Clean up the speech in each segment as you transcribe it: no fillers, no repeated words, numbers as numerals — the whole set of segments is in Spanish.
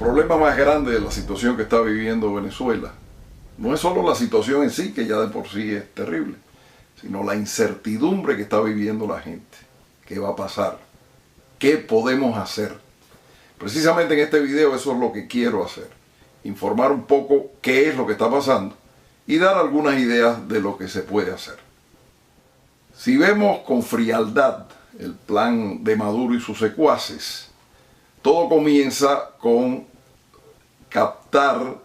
problema más grande de la situación que está viviendo Venezuela no es solo la situación en sí, que ya de por sí es terrible, sino la incertidumbre que está viviendo la gente. ¿Qué va a pasar? ¿Qué podemos hacer? Precisamente en este video eso es lo que quiero hacer. Informar un poco qué es lo que está pasando y dar algunas ideas de lo que se puede hacer. Si vemos con frialdad el plan de Maduro y sus secuaces, todo comienza con captar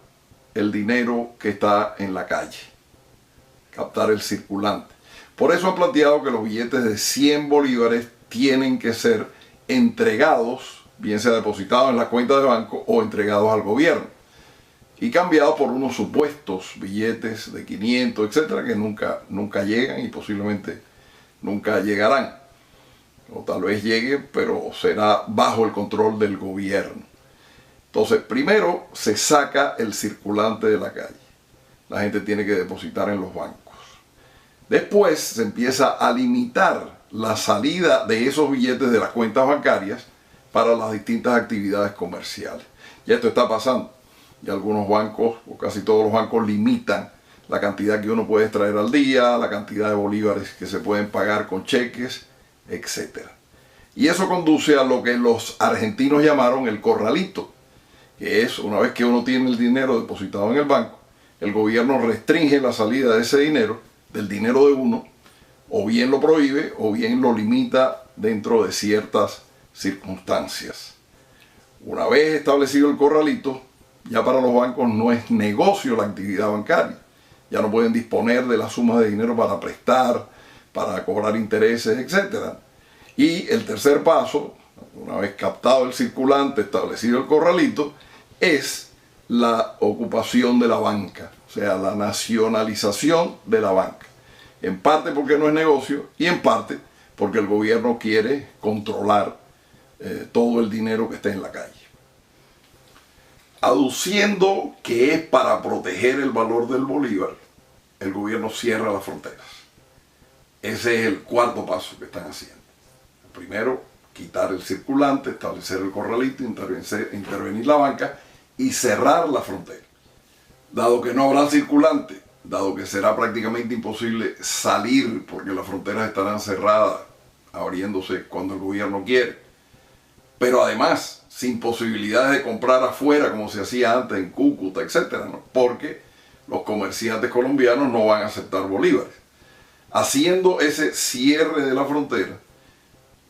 el dinero que está en la calle, captar el circulante. Por eso han planteado que los billetes de 100 bolívares tienen que ser entregados, bien sea depositados en la cuenta de banco o entregados al gobierno, y cambiados por unos supuestos billetes de 500, etcétera, que nunca llegan y posiblemente nunca llegarán. O tal vez llegue, pero será bajo el control del gobierno. Entonces, primero se saca el circulante de la calle. La gente tiene que depositar en los bancos. Después se empieza a limitar la salida de esos billetes de las cuentas bancarias para las distintas actividades comerciales. Ya esto está pasando. Y algunos bancos, o casi todos los bancos, limitan la cantidad que uno puede extraer al día, la cantidad de bolívares que se pueden pagar con cheques, etc. Y eso conduce a lo que los argentinos llamaron el corralito, que es una vez que uno tiene el dinero depositado en el banco, el gobierno restringe la salida de ese dinero, del dinero de uno, o bien lo prohíbe o bien lo limita dentro de ciertas circunstancias. Una vez establecido el corralito, ya para los bancos no es negocio la actividad bancaria. Ya no pueden disponer de las sumas de dinero para prestar, para cobrar intereses, etc. Y el tercer paso, una vez captado el circulante, establecido el corralito, es la ocupación de la banca, o sea, la nacionalización de la banca. En parte porque no es negocio y en parte porque el gobierno quiere controlar todo el dinero que esté en la calle. Aduciendo que es para proteger el valor del bolívar, el gobierno cierra las fronteras. Ese es el cuarto paso que están haciendo. Primero, quitar el circulante, establecer el corralito, intervenir la banca y cerrar la frontera. Dado que no habrá circulante, dado que será prácticamente imposible salir porque las fronteras estarán cerradas, abriéndose cuando el gobierno quiere, pero además sin posibilidades de comprar afuera como se hacía antes en Cúcuta, etc., ¿no? Porque los comerciantes colombianos no van a aceptar bolívares. Haciendo ese cierre de la frontera,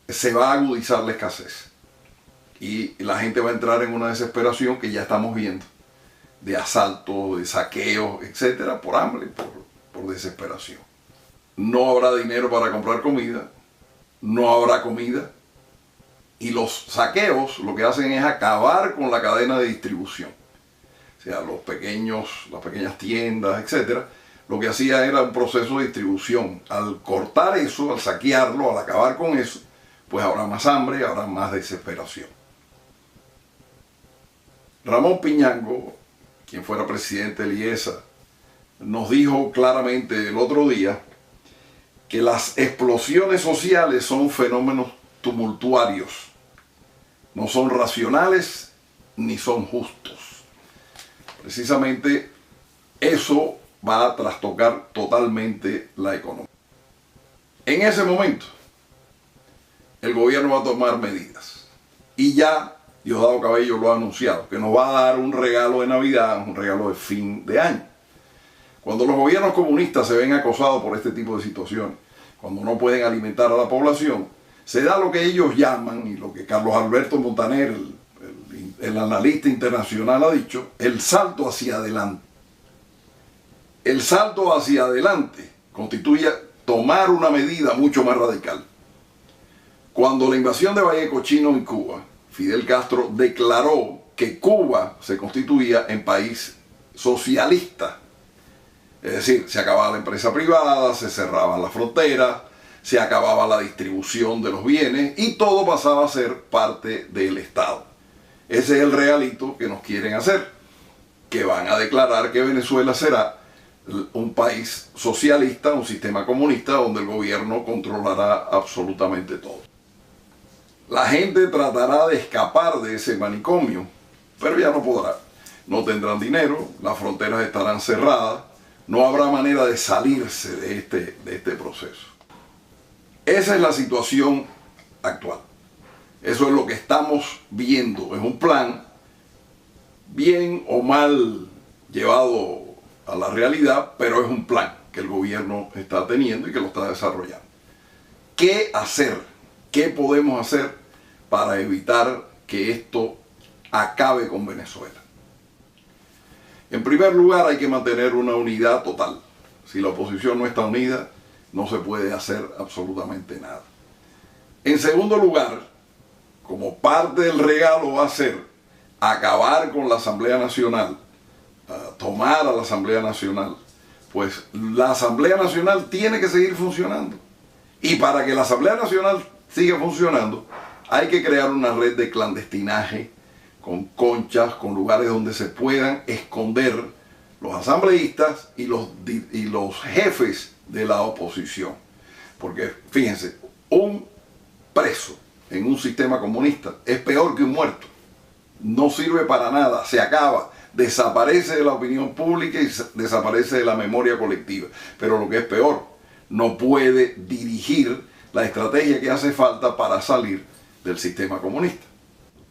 se va a agudizar la escasez y la gente va a entrar en una desesperación que ya estamos viendo, de asaltos, de saqueos, etcétera, por hambre, por desesperación. No habrá dinero para comprar comida, no habrá comida, y los saqueos lo que hacen es acabar con la cadena de distribución. O sea, las pequeñas tiendas, etcétera, lo que hacía era un proceso de distribución. Al cortar eso, al saquearlo, al acabar con eso, pues habrá más hambre, habrá más desesperación. Ramón Piñango, quien fuera presidente del IESA, nos dijo claramente el otro día que las explosiones sociales son fenómenos tumultuarios, no son racionales ni son justos. Precisamente eso va a trastocar totalmente la economía. En ese momento, el gobierno va a tomar medidas. Y ya Diosdado Cabello lo ha anunciado, que nos va a dar un regalo de Navidad, un regalo de fin de año. Cuando los gobiernos comunistas se ven acosados por este tipo de situaciones, cuando no pueden alimentar a la población, se da lo que ellos llaman, y lo que Carlos Alberto Montaner, el analista internacional, ha dicho, el salto hacia adelante. El salto hacia adelante constituye tomar una medida mucho más radical. Cuando la invasión de Vallecochino en Cuba, Fidel Castro declaró que Cuba se constituía en país socialista. Es decir, se acababa la empresa privada, se cerraban las fronteras, se acababa la distribución de los bienes y todo pasaba a ser parte del Estado. Ese es el regalito que nos quieren hacer, que van a declarar que Venezuela será un país socialista, un sistema comunista donde el gobierno controlará absolutamente todo. La gente tratará de escapar de ese manicomio pero ya no podrá. No tendrán dinero, las fronteras estarán cerradas, no habrá manera de salirse de este proceso. Esa es la situación actual. Eso es lo que estamos viendo. Es un plan bien o mal llevado a la realidad, pero es un plan que el gobierno está teniendo y que lo está desarrollando. ¿Qué hacer? ¿Qué podemos hacer para evitar que esto acabe con Venezuela? En primer lugar, hay que mantener una unidad total. Si la oposición no está unida, no se puede hacer absolutamente nada. En segundo lugar, como parte del regalo va a ser acabar con la Asamblea Nacional, tomar a la Asamblea Nacional, pues la Asamblea Nacional tiene que seguir funcionando. Y para que la Asamblea Nacional siga funcionando, hay que crear una red de clandestinaje, con conchas, con lugares donde se puedan esconder los asambleístas y los jefes de la oposición. Porque fíjense, un preso en un sistema comunista es peor que un muerto. No sirve para nada, se acaba, desaparece de la opinión pública y desaparece de la memoria colectiva. Pero lo que es peor, no puede dirigir la estrategia que hace falta para salir del sistema comunista.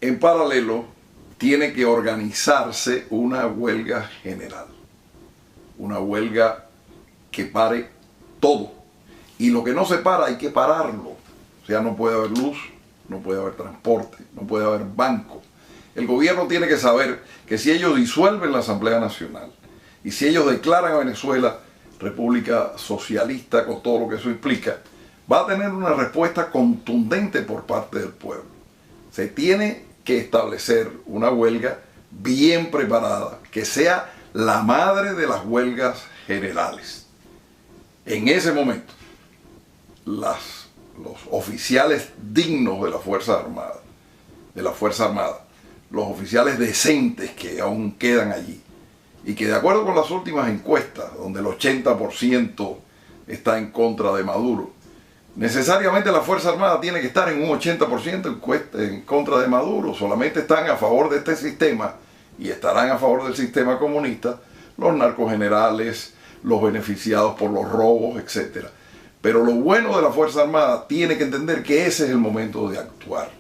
En paralelo, tiene que organizarse una huelga general. Una huelga que pare todo. Y lo que no se para hay que pararlo. O sea, no puede haber luz, no puede haber transporte, no puede haber banco. El gobierno tiene que saber que si ellos disuelven la Asamblea Nacional y si ellos declaran a Venezuela república socialista con todo lo que eso implica, va a tener una respuesta contundente por parte del pueblo. Se tiene que establecer una huelga bien preparada, que sea la madre de las huelgas generales. En ese momento, los oficiales dignos de la Fuerza Armada, los oficiales decentes que aún quedan allí, y que de acuerdo con las últimas encuestas, donde el 80% está en contra de Maduro, necesariamente la Fuerza Armada tiene que estar en un 80% en contra de Maduro. Solamente están a favor de este sistema y estarán a favor del sistema comunista los narcogenerales, los beneficiados por los robos, etc. Pero lo bueno de la Fuerza Armada tiene que entender que ese es el momento de actuar.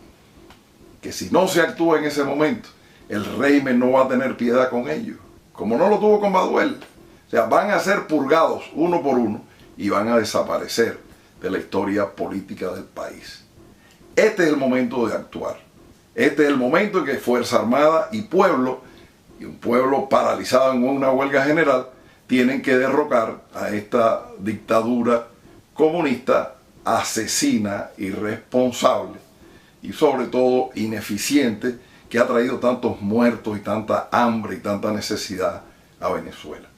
Que si no se actúa en ese momento, el régimen no va a tener piedad con ellos, como no lo tuvo con Baduel. O sea, van a ser purgados uno por uno y van a desaparecer de la historia política del país. Este es el momento de actuar. Este es el momento en que Fuerza Armada y un pueblo paralizado en una huelga general, tienen que derrocar a esta dictadura comunista, asesina, irresponsable y sobre todo ineficiente, que ha traído tantos muertos y tanta hambre y tanta necesidad a Venezuela.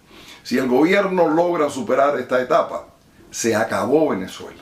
Si el gobierno logra superar esta etapa, se acabó Venezuela.